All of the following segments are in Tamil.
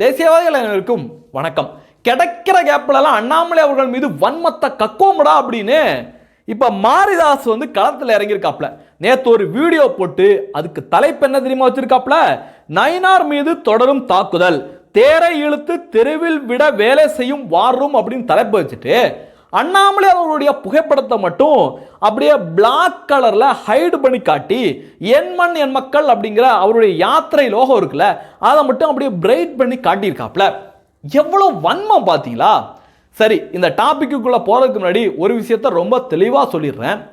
தேசியவாதிகள் அனைவருக்கும் வணக்கம். கிடைக்கிற கேப்லலாம் அண்ணாமலை அவர்கள் மீது வன்மத்தை கக்கோமுடா அப்படின்னு இப்போ மாரிதாஸ் களத்தில் இறங்கியிருக்காப்ல. நேற்று ஒரு வீடியோ போட்டு அதுக்கு தலைப்பு என்ன தெரியுமா வச்சிருக்காப்ல? நயினார் மீது தொடரும் தாக்குதல், தேரை இழுத்து தெருவில் விட வேலை செய்யும் வார் ரூம் அப்படின்னு தலைப்பு வச்சுட்டு அண்ணாமலை அவர்களுடைய புகைப்படத்தை மட்டும் அப்படியே பிளாக் கலர்ல ஹைடு பண்ணி காட்டி என் மண் என் மக்கள் அப்படிங்கிற அவருடைய யாத்திரை லோகோ இருக்குல்ல, அதை மட்டும் அப்படியே பிரைட் பண்ணி காட்டியிருக்காப்ல. எவ்வளவு வன்மம் பார்த்தீங்களா? சரி, இந்த டாபிக்குள்ள போறதுக்கு முன்னாடி ஒரு விஷயத்த ரொம்ப தெளிவாக சொல்லிடுறேன்.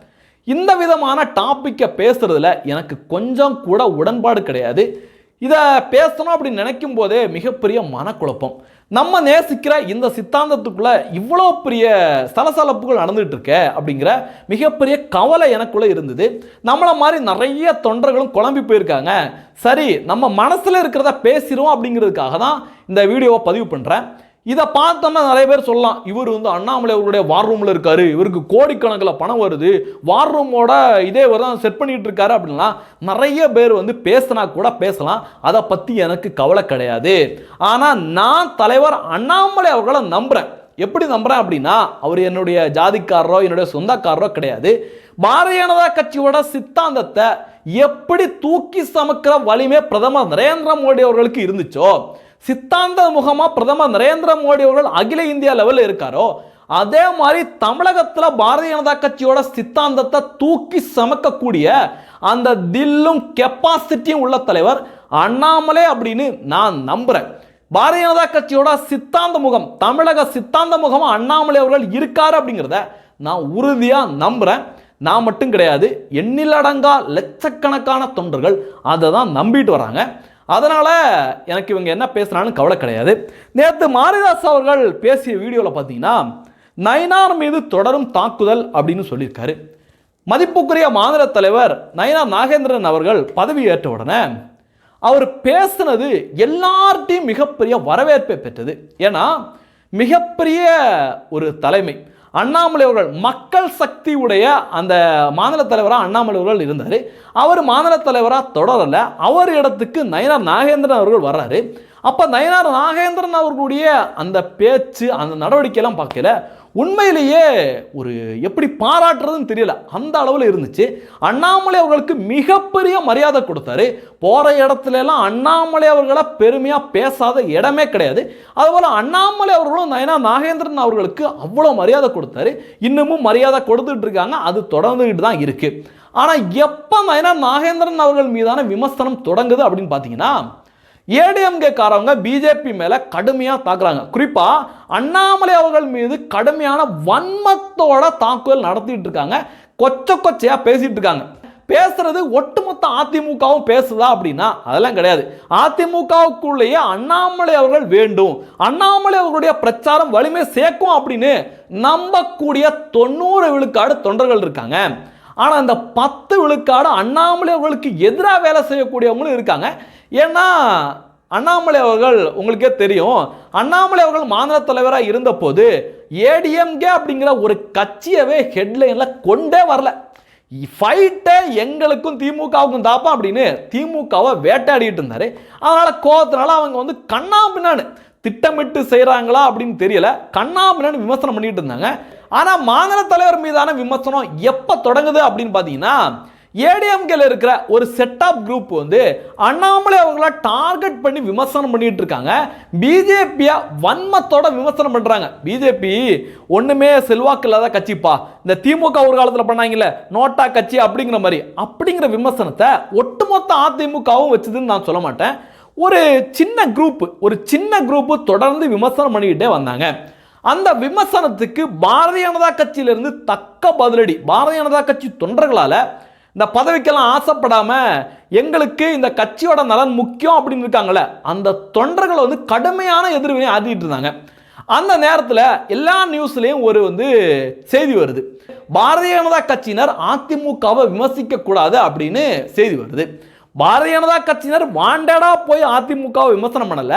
இந்த விதமான டாப்பிக்கை பேசுறதுல எனக்கு கொஞ்சம் கூட உடன்பாடு கிடையாது. இதை பேசணும் அப்படின்னு நினைக்கும் போதே மிகப்பெரிய மனக்குழப்பம். நம்ம நேசிக்கிற இந்த சித்தாந்தத்துக்குள்ள இவ்வளோ பெரிய சலசலப்புகள் நடந்துட்டு இருக்க அப்படிங்கிற மிகப்பெரிய கவலை எனக்குள்ள இருந்தது. நம்மளை மாதிரி நிறைய தொண்டர்களும் குழம்பி போயிருக்காங்க. சரி, நம்ம மனசுல இருக்கிறத பேசிடுவோம் அப்படிங்கிறதுக்காக தான் இந்த வீடியோவை பதிவு பண்றேன். இதை பார்த்தோம்னா நிறைய பேர் சொல்லலாம், இவர் அண்ணாமலை அவருடைய வார் ரூம்ல இருக்காரு, இவருக்கு கோடிக்கணக்கில் பணம் வருது, வார் ரூமோட இதே தான் செட் பண்ணிட்டு இருக்காரு அப்படின்லாம் நிறைய பேர் பேசினா கூட பேசலாம். அதை பத்தி எனக்கு கவலை கிடையாது. ஆனா நான் தலைவர் அண்ணாமலை அவர்களை நம்புறேன். எப்படி நம்புறேன் அப்படின்னா, அவர் என்னுடைய ஜாதிக்காரரோ என்னுடைய சொந்தக்காரரோ கிடையாது. பாரதிய ஜனதா கட்சியோட சித்தாந்தத்தை எப்படி தூக்கி சமக்கிற வலிமை பிரதமர் நரேந்திர மோடி அவர்களுக்கு இருந்துச்சோ, சித்தாந்த முகமா பிரதமர் நரேந்திர மோடி அவர்கள் அகில இந்தியா லெவலில் இருக்காரோ, அதே மாதிரி தமிழகத்தில் பாரதிய ஜனதா கட்சியோட சித்தாந்தத்தை தூக்கி சமக்கக்கூடிய அந்த தில்லும் கெப்பாசிட்டியும் உள்ள தலைவர் அண்ணாமலை அப்படின்னு நான் நம்புறேன். பாரதிய ஜனதா கட்சியோட சித்தாந்த முகம், தமிழக சித்தாந்த முகமா அண்ணாமலை அவர்கள் இருக்காரு அப்படிங்கிறத நான் உறுதியா நம்புறேன். நான் மட்டும் கிடையாது, எண்ணிலடங்கா லட்சக்கணக்கான தொண்டர்கள் அதை தான் நம்பிட்டு வராங்க. அதனால எனக்கு இவங்க என்ன பேசுறான்னு கவலை கிடையாது. நேற்று மாரிதாஸ் அவர்கள் பேசிய வீடியோவில் பார்த்தீங்கன்னா, நயினார் மீது தொடரும் தாக்குதல் அப்படின்னு சொல்லியிருக்காரு. மதிப்புக்குரிய மாநில தலைவர் நயினார் நாகேந்திரன் அவர்கள் பதவி ஏற்ற உடனே அவர் பேசினது எல்லார்ட்டையும் மிகப்பெரிய வரவேற்பை பெற்றது. ஏன்னா மிகப்பெரிய ஒரு தலைமை அண்ணாமலை அவர்கள், மக்கள் சக்தி உடைய அந்த மாநில தலைவராக அண்ணாமலை அவர்கள் இருந்தார். அவர் மாநில தலைவராக தொடரல, அவர் இடத்துக்கு நயினார் நாகேந்திரன் அவர்கள் வர்றாரு. அப்போ நயினார் நாகேந்திரன் அவர்களுடைய அந்த பேச்சு, அந்த நடவடிக்கையெல்லாம் பார்க்கல, உண்மையிலேயே ஒரு எப்படி பாராட்டுறதுன்னு தெரியல, அந்த அளவில் இருந்துச்சு. அண்ணாமலை அவர்களுக்கு மிகப்பெரிய மரியாதை கொடுத்தாரு. போகிற இடத்துல எல்லாம் அண்ணாமலை அவர்களை பெருமையாக பேசாத இடமே கிடையாது. அதுபோல் அண்ணாமலை அவர்களும் நயினார் நாகேந்திரன் அவர்களுக்கு அவ்வளோ மரியாதை கொடுத்தாரு. இன்னமும் மரியாதை கொடுத்துட்டு இருக்காங்க, அது தொடர்ந்துகிட்டு தான் இருக்கு. ஆனால் எப்போ நயினார் நாகேந்திரன் அவர்கள் மீதான விமர்சனம் தொடங்குது அப்படின்னு பார்த்தீங்கன்னா, ஏடிஎம்கே காரவங்க பிஜேபி மேல கடுமையா தாக்குறாங்க. குறிப்பா அண்ணாமலை அவர்கள் மீது கடுமையான வன்மத்தோட தாக்குதல் நடத்திட்டு இருக்காங்க. கொச்சையா பேசிட்டு இருக்காங்க. பேசுறது ஒட்டுமொத்த அதிமுகவும் பேசுதா அப்படின்னா அதெல்லாம் கிடையாது. அதிமுகவுக்குள்ளேயே அண்ணாமலை அவர்கள் வேண்டும், அண்ணாமலை அவர்களுடைய பிரச்சாரம் வலிமை சேர்க்கும் அப்படின்னு நம்பக்கூடிய 90 விழுக்காடு தொண்டர்கள் இருக்காங்க. ஆனால் அந்த 10 விழுக்காடு அண்ணாமலை அவர்களுக்கு எதிராக வேலை செய்யக்கூடியவங்களும் இருக்காங்க. ஏன்னா அண்ணாமலை அவர்கள் உங்களுக்கே தெரியும், அண்ணாமலை அவர்கள் மாநில தலைவராக இருந்த போது ஏடிஎம்கே அப்படிங்கிற ஒரு கட்சியவே ஹெட்லைன்ல கொண்டே வரல. ஃபைட்டே எங்களுக்கும் திமுகவுக்கும் தாப்பா அப்படின்னு திமுகவை வேட்டையாடிட்டு இருந்தாரு. அதனால கோவத்தினால அவங்க கண்ணா பின்னான்னு திட்டமிட்டு செய்கிறாங்களா அப்படின்னு தெரியல, கண்ணா பின்னான்னு விமர்சனம் பண்ணிட்டு இருந்தாங்க. ஆனால் மாநில தலைவர் மீதான விமர்சனம் எப்போ தொடங்குது அப்படின்னு பார்த்தீங்கன்னா, ஏடிஎம்கேல இருக்கிற ஒரு செட் ஆஃப் குரூப் அண்ணாமலை அவங்கள டார்கெட் பண்ணி விமர்சனம் பண்ணிட்டு இருக்காங்க. பிஜேபியை வன்மத்தோட விமர்சனம் பண்றாங்க. பிஜேபி ஒண்ணுமே செல்வாக்கு இல்லாத கட்சிப்பா, இந்த திமுக ஒரு காலத்தில் பண்ணாங்கல்ல நோட்டா கட்சி அப்படிங்கிற விமர்சனத்தை ஒட்டுமொத்த அதிமுகவும் வச்சதுன்னு நான் சொல்ல மாட்டேன். ஒரு சின்ன குரூப் தொடர்ந்து விமர்சனம் பண்ணிக்கிட்டே வந்தாங்க. அந்த விமர்சனத்துக்கு பாரதிய ஜனதா கட்சியிலிருந்து தக்க பதிலடி பாரதிய ஜனதா கட்சி தொண்டர்களால இந்த பதவிக்கெல்லாம் ஆசைப்படாம எங்களுக்கு இந்த கட்சியோட நலன் முக்கியம் அப்படின்னு இருக்காங்களே, அந்த தொண்டர்கள் கடுமையான எதிர்வினை ஆடிட்டு இருந்தாங்க. அந்த நேரத்தில் எல்லா நியூஸ்லையும் ஒரு செய்தி வருது, பாரதிய ஜனதா கட்சியினர் அதிமுகவை விமர்சிக்க கூடாது அப்படின்னு செய்தி வருது. பாரதிய ஜனதா கட்சியினர் வாண்டடா போய் அதிமுகவை விமர்சனம் பண்ணல,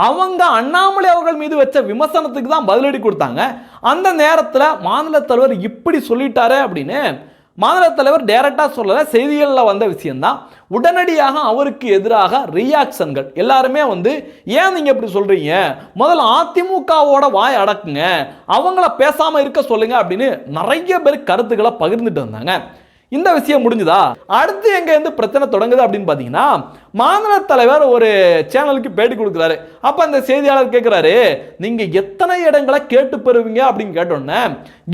அவங்க அண்ணாமலை அவர்கள் மீது வச்ச விமர்சனத்துக்கு தான் பதிலடி கொடுத்தாங்க. அந்த நேரத்தில் மாநில தலைவர் இப்படி சொல்லிட்டாரு அப்படின்னு மாநில தலைவர் டைரக்டா சொல்லல, செய்திகளில் வந்த விஷயம்தான். உடனடியாக அவருக்கு எதிராக ரியாக்ஷன்கள். எல்லாருமே வந்து ஏன் நீங்க இப்படி சொல்றீங்க, முதல்ல அதிமுகவோட வாய் அடக்குங்க, அவங்கள பேசாம இருக்க சொல்லுங்க அப்படின்னு நிறைய பேர் கருத்துக்களை பகிர்ந்துட்டு வந்தாங்க. இந்த விஷயம் முடிஞ்சுதா? அடுத்து எங்க இருந்து பிரச்சனை தொடங்குது அப்படின்னு பாத்தீங்கன்னா, மாநில தலைவர் ஒரு சேனலுக்கு பேட்டி கொடுக்கிறாரு. அப்ப அந்த செய்தியாளர் கேட்கிறாரு, நீங்க எத்தனை இடங்களை கேட்டு பெறுவீங்க அப்படின்னு கேட்டோன்னே,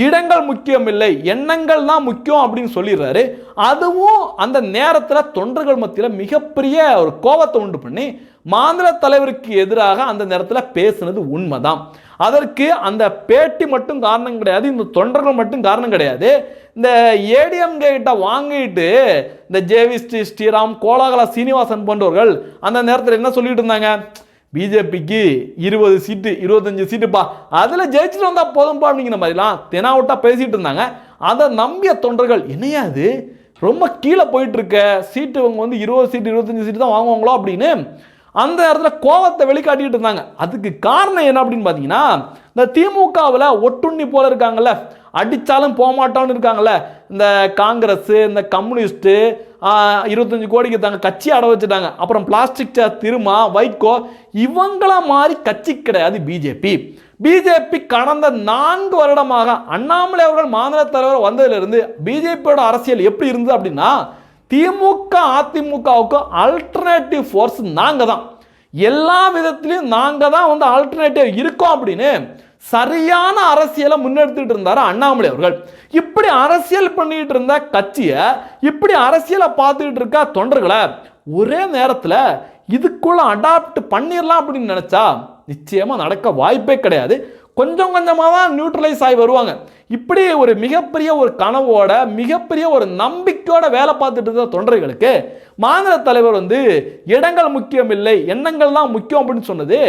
இடங்கள் முக்கியம் இல்லை, எண்ணங்கள் தான் முக்கியம் அப்படின்னு சொல்லிடுறாரு. அதுவும் அந்த நேரத்தில் தொண்டர்கள் மத்தியில் மிகப்பெரிய ஒரு கோபத்தை உண்டு பண்ணி மாநில தலைவருக்கு எதிராக அந்த நேரத்தில் பேசுனது உண்மைதான். அதற்கு அந்த பேட்டி மட்டும் காரணம் கிடையாது, இந்த தொண்டர்கள் மட்டும் காரணம் கிடையாது. இந்த ஏடிஎம்கே கிட்ட வாங்கிட்டு இந்த ஜேவி ஸ்ரீராம், கோலாகலா சீனிவாசன் போன்றவர்கள் அந்த நேரத்தில் என்ன சொல்லிட்டு இருந்தாங்க, பிஜேபிக்கு 20 சீட்டு 25 சீட்டுப்பா, அதில் ஜெயிச்சுட்டு வந்தா போதும்பா அப்படிங்கிற மாதிரிலாம் தெனாவட்டா பேசிட்டு இருந்தாங்க. அதை நம்பிய தொண்டர்கள் என்னையா அது ரொம்ப கீழே போயிட்டு இருக்க, சீட்டு இவங்க வந்து 20 சீட்டு 25 சீட்டு தான் வாங்குவாங்களோ அப்படின்னு அந்த இடத்துல கோவத்தை வெளிக்காட்டிட்டு இருந்தாங்க. அதுக்கு காரணம் என்ன அப்படின்னு பார்த்தீங்கன்னா, இந்த திமுகவில் ஒட்டுண்ணி போல இருக்காங்கல்ல, அடித்தாலும் போக மாட்டோம்னு இருக்காங்கல்ல, இந்த காங்கிரஸ், இந்த கம்யூனிஸ்ட்டு 25 கோடிக்கு தாங்க கட்சி அட வச்சுட்டாங்க. அப்புறம் பிளாஸ்டிக் சேர் திருமா, வைகோ, இவங்கள மாதிரி கட்சி கிடையாது பிஜேபி. பிஜேபி கடந்த 4 வருடமாக அண்ணாமலை அவர்கள் மாநில தலைவர் வந்ததிலிருந்து பிஜேபியோட அரசியல் எப்படி இருந்தது அப்படின்னா, திமுக அதிமுகவுக்கு ஆல்டர்னேட்டிவ் ஃபோர்ஸ் நாங்க தான், எல்லா விதத்திலையும் நாங்க தான் வந்து ஆல்டர்னேட்டிவ் இருக்கோம் அப்படின்னு சரியான அரசியலை முன்னெடுத்துட்டு இருந்தாரு அண்ணாமலை அவர்கள். இப்படி அரசியல் பண்ணிட்டு இருந்த கட்சியை, இப்படி அரசியலை பார்த்துட்டு இருக்க தொண்டர்களை ஒரே நேரத்தில் இதுக்குள்ள அடாப்ட் பண்ணிடலாம் அப்படின்னு நினைச்சா நிச்சயமா நடக்க வாய்ப்பே கிடையாது. கொஞ்சம் கொஞ்சமாக தான் நியூட்ரலைஸ் ஆகி வருவாங்க. இப்படி ஒரு மிகப்பெரிய ஒரு கனவோட, மிகப்பெரிய ஒரு நம்பிக்கையோட வேலை பார்த்துட்டு இருந்த தொண்டர்களுக்கு மாநில தலைவர் வந்து இடங்கள் முக்கியம் இல்லை, எண்ணங்கள் தான் முக்கியம் அப்படின்னு சொன்னது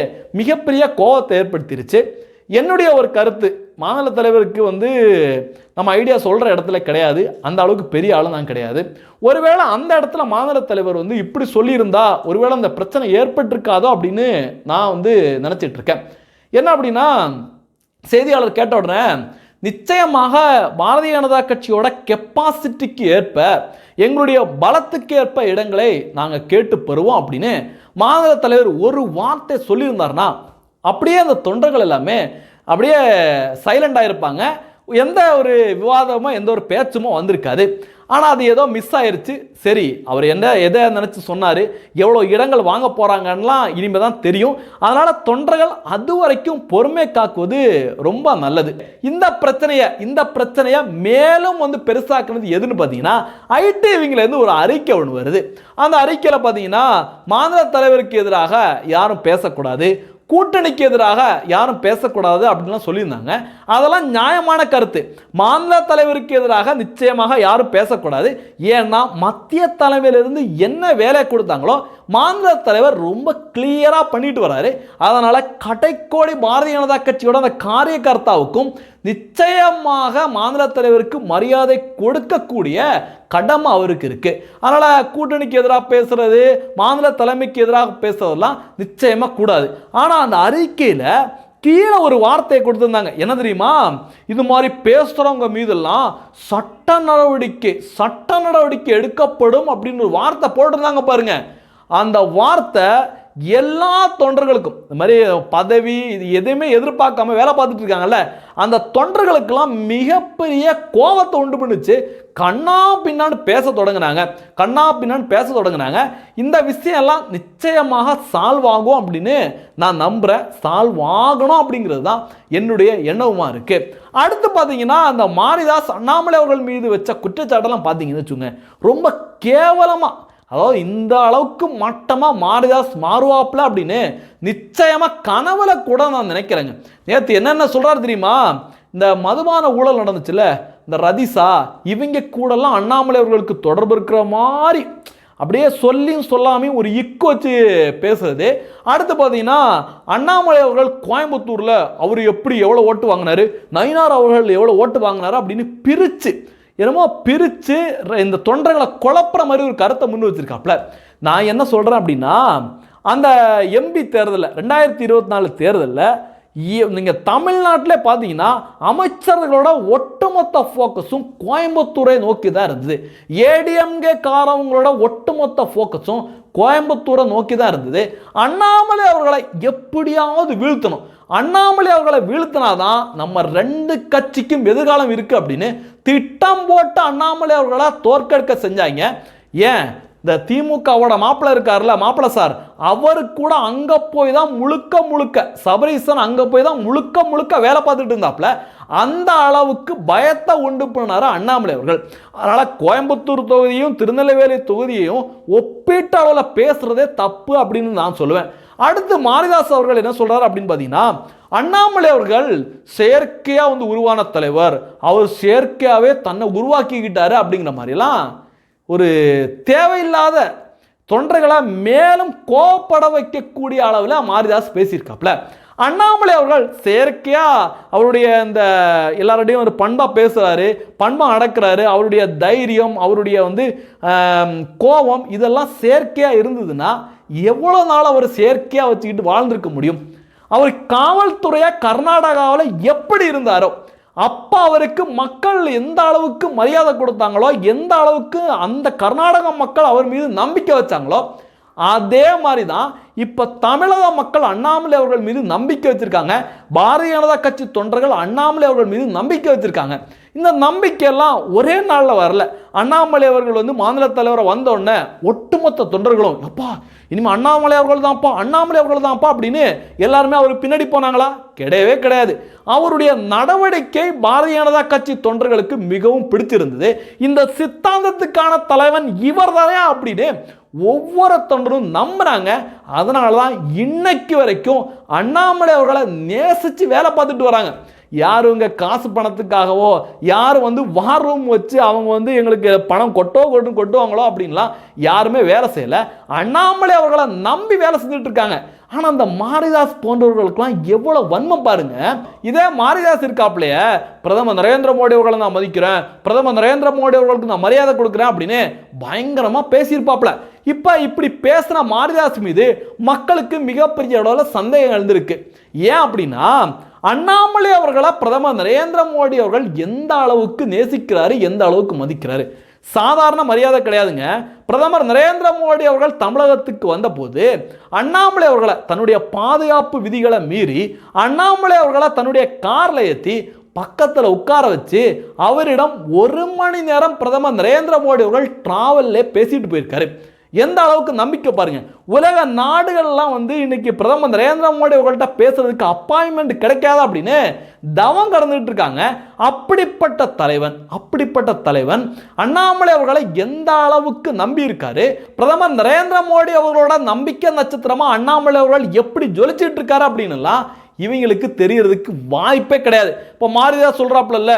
மிகப்பெரிய கோபத்தை ஏற்படுத்திருச்சு. என்னுடைய ஒரு கருத்து, மாநில தலைவருக்கு வந்து நம்ம ஐடியா சொல்கிற இடத்துல கிடையாது, அந்த அளவுக்கு பெரிய ஆளும் நான் கிடையாது. ஒருவேளை அந்த இடத்துல மாநில தலைவர் வந்து இப்படி சொல்லியிருந்தா ஒருவேளை அந்த பிரச்சனை ஏற்பட்டிருக்காதோ அப்படின்னு நான் வந்து நினச்சிட்டு இருக்கேன். என்ன அப்படின்னா, செய்தியாளர் கேட்ட உடனே நிச்சயமாக பாரதிய ஜனதா கட்சியோட கெப்பாசிட்டிக்கு ஏற்ப, எங்களுடைய பலத்துக்கு ஏற்ப இடங்களை நாங்கள் கேட்டு பெறுவோம் அப்படின்னு மாநில தலைவர் ஒரு வார்த்தை சொல்லியிருந்தார்னா அப்படியே அந்த தொண்டர்கள் எல்லாமே அப்படியே சைலண்டாக இருப்பாங்க. எந்த ஒரு விவாதமோ எந்த ஒரு பேச்சுமோ வந்திருக்காது. ஆனால் அது ஏதோ மிஸ் ஆயிடுச்சு. சரி, அவர் எதை நினச்சி சொன்னார், எவ்வளோ இடங்கள் வாங்க போகிறாங்கலாம் இனிமேல் தான் தெரியும். அதனால் தொண்டர்கள் அது வரைக்கும் பொறுமை காக்குவது ரொம்ப நல்லது. இந்த பிரச்சனையை மேலும் வந்து பெருசாக்குனது எதுன்னு பார்த்தீங்கன்னா, ஐடிவிங்கிலேருந்து ஒரு அறிக்கை ஒன்று வருது. அந்த அறிக்கையில் பார்த்தீங்கன்னா, மாநில தலைவருக்கு எதிராக யாரும் பேசக்கூடாது, கூட்டணிக்கு எதிராக யாரும் பேசக்கூடாது அப்படின்லாம் சொல்லியிருந்தாங்க. அதெல்லாம் நியாயமான கருத்து. மாநில தலைவருக்கு எதிராக நிச்சயமாக யாரும் பேசக்கூடாது. ஏன்னா மத்திய தலைமையிலிருந்து என்ன வேலை கொடுத்தாங்களோ மாநில தலைவர் ரொம்ப கிளியராக பண்ணிட்டு வராரு. அதனால கடைக்கோடி பாரதிய ஜனதா கட்சியோட அந்த காரியகர்த்தாவுக்கும் நிச்சயமாக மாநில தலைவருக்கு மரியாதை கொடுக்கக்கூடிய கடமை அவருக்கு இருக்கு. அதனால கூட்டணிக்கு எதிராக பேசுறது, மாநில தலைமைக்கு எதிராக பேசுறதெல்லாம் நிச்சயமா கூடாது. ஆனா அந்த அறிக்கையில கீழே ஒரு வார்த்தையை கொடுத்திருந்தாங்க. என்ன தெரியுமா, இது மாதிரி பேசுறவங்க மீதெல்லாம் சட்ட நடவடிக்கை எடுக்கப்படும் அப்படின்னு ஒரு வார்த்தை போட்டிருந்தாங்க பாருங்க. அந்த வார்த்தை எல்லா தொண்டர்களுக்கும், இந்த மாதிரி பதவி இது எதுவுமே எதிர்பார்க்காம வேலை பார்த்துட்டு இருக்காங்கல்ல, அந்த தொண்டர்களுக்கெல்லாம் மிகப்பெரிய கோபத்தை உண்டு பண்ணுச்சு. கண்ணா பின்னான்னு பேச தொடங்கினாங்க. இந்த விஷயம் எல்லாம் நிச்சயமாக சால்வ் ஆகும் அப்படின்னு நான் நம்புறேன். சால்வ் ஆகணும் அப்படிங்கிறது தான் என்னுடைய எண்ணமா இருக்கு. அடுத்து பார்த்தீங்கன்னா, அந்த மாரிதாஸ் அண்ணாமலை அவர்கள் மீது வச்ச குற்றச்சாட்டெல்லாம் பார்த்தீங்கன்னு வச்சுங்க, ரொம்ப கேவலமாக, அதாவது இந்த அளவுக்கு மட்டமாக மாரிதாஸ் மாறுவாப்ல அப்படின்னு நிச்சயமாக கனவுல கூட நான் நினைக்கிறேங்க. நேற்று என்னென்ன சொல்கிறாரு தெரியுமா, இந்த மதுபான ஊழல் நடந்துச்சுல்ல, இந்த ரதிசா இவங்க கூடலாம் அண்ணாமலை அவர்களுக்கு தொடர்பு இருக்கிற மாதிரி அப்படியே சொல்லியும் சொல்லாமையும் ஒரு இக்கு வச்சு பேசுறது. அடுத்து பார்த்தீங்கன்னா, அண்ணாமலை அவர்கள் கோயம்புத்தூரில் அவர் எப்படி எவ்வளோ ஓட்டு வாங்கினாரு, நயினார் அவர்கள் எவ்வளோ ஓட்டு வாங்கினாரு அப்படின்னு பிரித்து இந்த தொண்டர்களை குழப்புற மாதிரி ஒரு கருத்தை முன் வச்சிருக்காப்ல. நான் என்ன சொல்கிறேன் அப்படின்னா, அந்த எம்பி தேர்தலில் 2024 தேர்தலில் நீங்கள் தமிழ்நாட்டிலே பார்த்தீங்கன்னா அமைச்சர்களோட ஒட்டுமொத்த ஃபோக்கஸும் கோயம்புத்தூரை நோக்கி தான் இருந்தது. ஏடிஎம்கே காரவங்களோட ஒட்டுமொத்த ஃபோக்கஸும் கோயம்புத்தூரை நோக்கி தான் இருந்தது. அண்ணாமலை அவர்களை எப்படியாவது வீழ்த்தணும், அண்ணாமலை அவர்களை வீழ்த்தினாதான் நம்ம ரெண்டு கட்சிக்கும் எதிர்காலம் இருக்கு அப்படின்னு திட்டம் போட்டு அண்ணாமலை அவர்களை தோற்கடிக்க செஞ்சாங்க. ஏன் இந்த திமுகவோட மாப்பிள்ள இருக்காருல்ல, மாப்பிள்ள சார், அவருக்கு கூட அங்க போய் தான் முழுக்க சபரீசன் அங்க போய் தான் முழுக்க வேலை பார்த்துட்டு இருந்தாப்ல. அந்த அளவுக்கு பயத்தை உண்டு பண்ணாரு அண்ணாமலை அவர்கள். அதனால கோயம்புத்தூர் தொகுதியும் திருநெல்வேலி தொகுதியையும் ஒப்பீட்டு அளவில் பேசுறதே தப்பு அப்படின்னு நான் சொல்லுவேன். அடுத்து மாரிதாஸ் அவர்கள் என்ன சொல்றாரு அப்படின்னு பார்த்தீங்கன்னா, அண்ணாமலை அவர்கள் செயற்கையா உருவான தலைவர், அவர் செயற்கையாவே தன்னை உருவாக்கிக்கிட்டாரு அப்படிங்கிற மாதிரிலாம் ஒரு தேவையில்லாத தொண்டர்களை மேலும் கோபப்பட வைக்கக்கூடிய அளவில் மாரிதாஸ் பேசியிருக்காப்ல. அண்ணாமலை அவர்கள் செயற்கையா அவருடைய இந்த எல்லாருடையும் ஒரு பண்பா பேசுறாரு, பண்பா நடக்கிறாரு, அவருடைய தைரியம், அவருடைய கோபம் இதெல்லாம் செயற்கையா இருந்ததுன்னா எவ்வளவு நாள் அவர் செயற்கையா வச்சுக்கிட்டு வாழ்ந்திருக்க முடியும்? அவர் காவல்துறையா கர்நாடகாவில் எப்படி இருந்தாரோ அப்ப அவருக்கு மக்கள் எந்த அளவுக்கு மரியாதை கொடுத்தாங்களோ, எந்த அளவுக்கு அந்த கர்நாடக மக்கள் அவர் மீது நம்பிக்கை வச்சாங்களோ, அதே மாதிரி தான் இப்ப தமிழக மக்கள் அண்ணாமலை அவர்கள் மீது நம்பிக்கை வச்சிருக்காங்க. பாரதிய ஜனதா கட்சி தொண்டர்கள் அண்ணாமலை அவர்கள் மீது நம்பிக்கை வச்சிருக்காங்க. இந்த நம்பிக்கை எல்லாம் ஒரே நாளில் வரல. அண்ணாமலை அவர்கள் மாநில தலைவரை வந்த உடனே ஒட்டுமொத்த தொண்டர்களும் அப்பா இனிமேல் அண்ணாமலை அவர்கள் தான்ப்பா, அண்ணாமலை அவர்கள் தான்ப்பா அப்படின்னு எல்லாருமே அவர் பின்னாடி போனாங்களா? கிடையவே கிடையாது. அவருடைய நடவடிக்கை பாரதிய ஜனதா கட்சி தொண்டர்களுக்கு மிகவும் பிடிச்சிருந்தது. இந்த சித்தாந்தத்துக்கான தலைவன் இவர் தானே அப்படின்னு ஒவ்வொரு தொண்டரும் நம்புறாங்க. அதனால தான் இன்னைக்கு வரைக்கும் அண்ணாமலை அவர்களை நேசிச்சு வேலை பார்த்துட்டு வராங்க. யாரும் காசு பணத்துக்காகவோ யாரும் வார் ரூம் வச்சு அவங்க எங்களுக்கு பணம் கொட்டுவாங்களோ அப்படின்லாம் யாருமே வேலை செய்யல. அண்ணாமலை அவர்களை நம்பி வேலை செஞ்சுட்டு இருக்காங்க. ஆனா அந்த மாரிதாஸ் போன்றவர்களுக்கெல்லாம் எவ்வளவு வன்மம் பாருங்க. இதே மாரிதாஸ் இருக்காப்லையே, பிரதமர் நரேந்திர மோடி அவர்களை நான் மதிக்கிறேன், பிரதமர் நரேந்திர மோடி அவர்களுக்கு நான் மரியாதை கொடுக்குறேன் அப்படின்னு பயங்கரமா பேசியிருப்பாப்ல. இப்ப இப்படி பேசின மாரிதாஸ் மீது மக்களுக்கு மிகப்பெரிய அளவில் சந்தேகம் எழுந்திருக்கு. ஏன் அப்படின்னா அண்ணாமலை அவர்களை பிரதமர் நரேந்திர மோடி அவர்கள் எந்த அளவுக்கு நேசிக்கிறாரு, எந்த அளவுக்கு மதிக்கிறாரு. சாதாரண மரியாதை கிடையாதுங்க. பிரதமர் நரேந்திர மோடி அவர்கள் தமிழகத்துக்கு வந்தபோது அண்ணாமலை அவர்களை தன்னுடைய பாதுகாப்பு விதிகளை மீறி அண்ணாமலை அவர்களை தன்னுடைய கார்ல ஏற்றி பக்கத்தில் உட்கார வச்சு அவரிடம் 1 மணி நேரம் பிரதமர் நரேந்திர மோடி அவர்கள் டிராவல்ல பேசிட்டு போயிருக்காரு. எந்த அளவுக்கு நம்பிக்கை பாருங்க. உலக நாடுகள்லாம் இன்னைக்கு பிரதமர் நரேந்திர மோடி அவர்கள்ட்ட பேசுறதுக்கு அப்பாயின்மெண்ட் கிடைக்காத அப்படின்னு தவம் கடந்துட்டு இருக்காங்க. அப்படிப்பட்ட தலைவன் அண்ணாமலை அவர்களை எந்த அளவுக்கு நம்பி இருக்காரு. பிரதமர் நரேந்திர மோடி அவர்களோட நம்பிக்கை நட்சத்திரமா அண்ணாமலை அவர்கள் எப்படி ஜொலிச்சிட்டு இருக்காரு அப்படின்னு இவங்களுக்கு தெரியறதுக்கு வாய்ப்பே கிடையாது. இப்போ மாரிதாஸ் சொல்றாப்ல,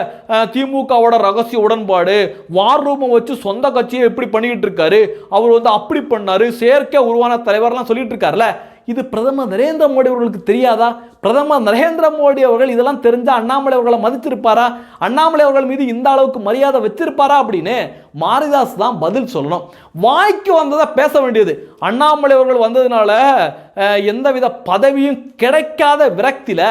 திமுகவோட ரகசிய உடன்பாடு, வார் ரூமை வச்சு சொந்த கட்சியை எப்படி பண்ணிக்கிட்டு இருக்காரு, அவர் அப்படி பண்ணாரு, செயற்கை உருவான தலைவர்லாம் சொல்லிட்டு இருக்காருல்ல, இது பிரதமர் நரேந்திர மோடி அவர்களுக்கு தெரியாதா? பிரதமர் நரேந்திர மோடி அவர்கள் இதெல்லாம் தெரிஞ்ச அண்ணாமலை அவர்களை மதிச்சிருப்பாரா? அண்ணாமலை அவர்கள் மீது இந்த அளவுக்கு மரியாதை வச்சிருப்பாரா அப்படின்னு மாரிதாஸ் தான் பதில் சொல்லணும். வாய்க்கு வந்ததை பேச வேண்டியது. அண்ணாமலை அவர்கள் வந்ததுனால எந்தவித பதவியும் கிடைக்காத விரக்தியில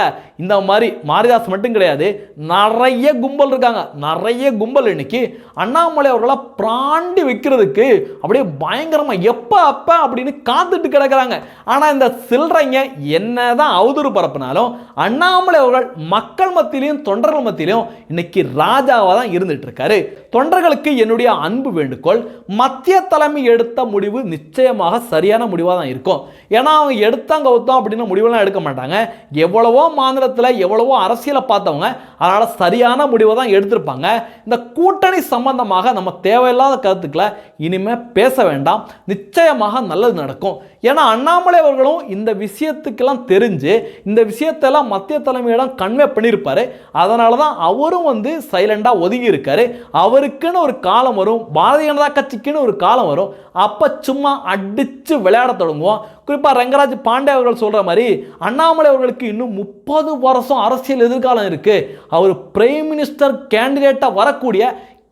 இந்த மாதிரி மாரிதாஸ் மட்டும் கிடையாது, நிறைய கும்பல் இருக்காங்க. நிறைய கும்பல் இன்னைக்கு அண்ணாமலை அவர்களை பிராண்டி வைக்கிறதுக்கு அப்படியே பயங்கரமா எப்ப அப்படின்னு காத்துட்டு கிடக்குறாங்க. ஆனா இந்த சில்லறைங்க என்னதான் அவதூறு பரப்புனாலும் அண்ணாமலை அவர்கள் மக்கள் மத்தியிலையும் தொண்டர்கள் மத்தியிலையும் இன்னைக்கு ராஜாவா தான் இருந்துட்டு இருக்காரு. தொண்டர்களுக்கு என்னுடைய அன்பு வேண்டுகோள், மத்திய தலைமை எடுத்த முடிவு நிச்சயமாக சரியான முடிவாக தான் இருக்கும். ஏன்னா அவங்க எடுத்தாங்க ஒத்தம் அப்படின்னு முடிவெல்லாம் எடுக்க மாட்டாங்க. எவ்வளவோ மாநிலத்தில் எவ்வளவோ அரசியலை பார்த்தவங்க, அதனால சரியான முடிவை தான் எடுத்திருப்பாங்க. இந்த கூட்டணி சம்பந்தமாக நம்ம தேவையில்லாத கருத்துக்களை இனிமே பேச வேண்டாம். நிச்சயமாக நல்லது நடக்கும். ஏன்னா அண்ணாமலை அவர்களும் இந்த விஷயத்துக்கெல்லாம் தெரிஞ்சு இந்த விஷயத்தெல்லாம் மத்திய தலைமையிடம் கன்வே பண்ணியிருப்பாரு. அதனால தான் அவரும் சைலண்டாக ஒதுங்கி இருக்காரு. அவருக்குன்னு ஒரு காலம் வரும், பாரதிய ஜனதா கட்சிக்குன்னு ஒரு காலம் வரும், அப்போ சும்மா அடித்து விளையாட தொடங்குவோம். குறிப்பாக ரங்கராஜ் பாண்டே அவர்கள் சொல்கிற மாதிரி அண்ணாமலை அவர்களுக்கு இன்னும் 30 வருஷம் அரசியல் எதிர்காலம் இருக்குது. அவர் பிரைம் மினிஸ்டர் கேண்டிடேட்டாக வரக்கூடிய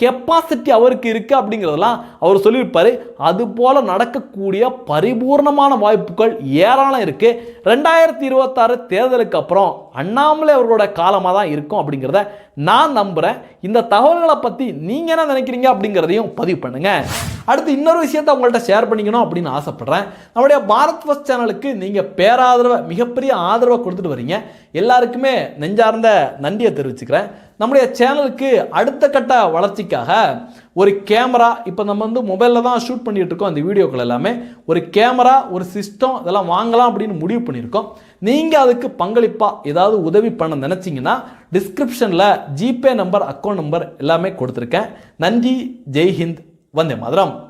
கெப்பாசிட்டி அவருக்கு இருக்கு அப்படிங்கிறதெல்லாம் அவர் சொல்லியிருப்பாரு. அது போல நடக்கக்கூடிய பரிபூர்ணமான வாய்ப்புகள் ஏராளம் இருக்கு. 2026 தேர்தலுக்கு அப்புறம் அண்ணாமலை அவர்களோட காலமாக தான் இருக்கும் அப்படிங்கிறத நான் நம்புறேன். இந்த தகவல்களை பற்றி நீங்க என்ன நினைக்கிறீங்க அப்படிங்கிறதையும் பதிவு பண்ணுங்க. அடுத்து இன்னொரு விஷயத்தை உங்கள்கிட்ட ஷேர் பண்ணிக்கணும் அப்படின்னு ஆசைப்படுறேன். நம்முடைய பாரத் ஃபர்ஸ்ட் சேனலுக்கு நீங்கள் பேராதரவை, மிகப்பெரிய ஆதரவை கொடுத்துட்டு வரீங்க. எல்லாருக்குமே நெஞ்சார்ந்த நன்றியை தெரிவிச்சுக்கிறேன். நம்முடைய சேனலுக்கு அடுத்த கட்ட வளர்ச்சிக்காக ஒரு கேமரா, இப்போ நம்ம வந்து மொபைலில் தான் ஷூட் பண்ணிட்டு இருக்கோம் அந்த வீடியோக்கள் எல்லாமே, ஒரு கேமரா, ஒரு சிஸ்டம் இதெல்லாம் வாங்கலாம் அப்படின்னு முடிவு பண்ணியிருக்கோம். நீங்கள் அதுக்கு பங்களிப்பாக ஏதாவது உதவி பண்ண நினச்சிங்கன்னா டிஸ்கிரிப்ஷனில் ஜிபே நம்பர், அக்கௌண்ட் நம்பர் எல்லாமே கொடுத்துருக்கேன். நன்றி. ஜெய்ஹிந்த். வந்தே மாதரம்.